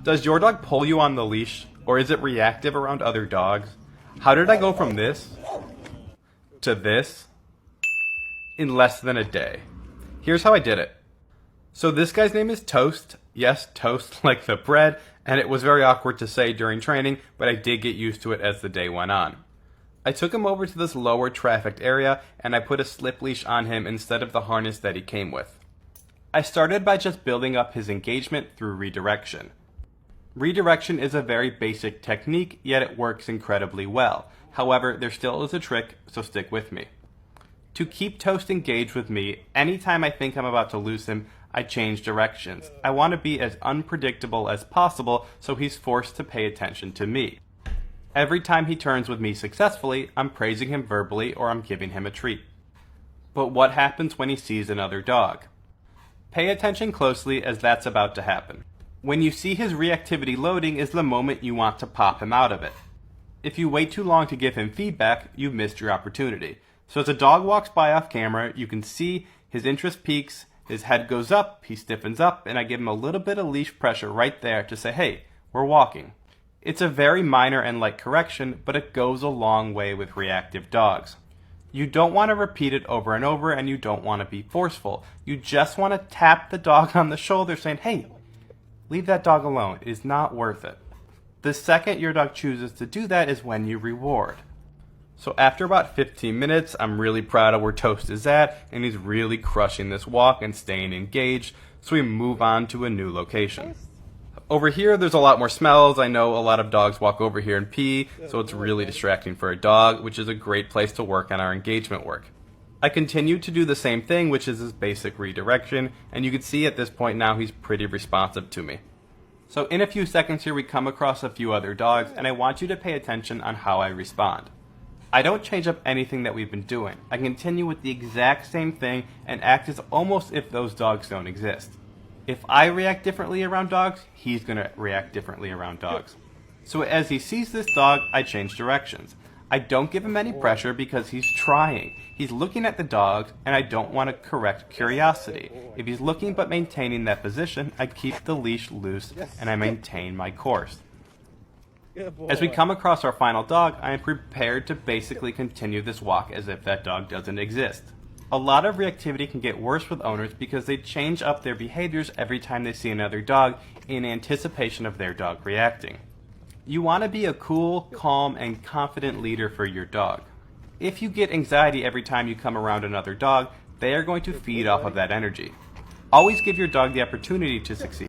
Does your dog pull you on the leash, or is it reactive around other dogs? How did I go from this to this in less than a day? Here's how I did it. So this guy's name is Toast. Yes, toast like the bread, and it was very awkward to say during training, but I did get used to it as the day went on. I took him over to this lower trafficked area, and I put a slip leash on him instead of the harness that he came with. I started by just building up his engagement through redirection. Redirection is a very basic technique, yet it works incredibly well. However, there still is a trick, so stick with me. To keep Toast engaged with me, anytime I think I'm about to lose him, I change directions. I want to be as unpredictable as possible, so he's forced to pay attention to me. Every time he turns with me successfully, I'm praising him verbally or I'm giving him a treat. But what happens when he sees another dog? Pay attention closely, as that's about to happen. When you see his reactivity loading is the moment you want to pop him out of it. If you wait too long to give him feedback, you've missed your opportunity. So as a dog walks by off camera, you can see his interest peaks, his head goes up, he stiffens up, and I give him a little bit of leash pressure right there to say, hey, we're walking. It's a very minor and light correction, but it goes a long way with reactive dogs. You don't want to repeat it over and over, and you don't want to be forceful. You just want to tap the dog on the shoulder saying, hey, leave that dog alone. It is not worth it. The second your dog chooses to do that is when you reward. So after about 15 minutes, I'm really proud of where Toast is at, and he's really crushing this walk and staying engaged, so we move on to a new location. Over here, there's a lot more smells. I know a lot of dogs walk over here and pee, so it's really distracting for a dog, which is a great place to work on our engagement work. I continue to do the same thing, which is this basic redirection, and you can see at this point now he's pretty responsive to me. So in a few seconds here, we come across a few other dogs, and I want you to pay attention on how I respond. I don't change up anything that we've been doing. I continue with the exact same thing and act as almost if those dogs don't exist. If I react differently around dogs, he's going to react differently around dogs. So as he sees this dog, I change directions. I don't give him any pressure because he's trying. He's looking at the dogs, and I don't want to correct curiosity. If he's looking but maintaining that position, I keep the leash loose and I maintain my course. As we come across our final dog, I am prepared to basically continue this walk as if that dog doesn't exist. A lot of reactivity can get worse with owners because they change up their behaviors every time they see another dog in anticipation of their dog reacting. You want to be a cool, calm, and confident leader for your dog. If you get anxiety every time you come around another dog, they are going to feed off of that energy. Always give your dog the opportunity to succeed.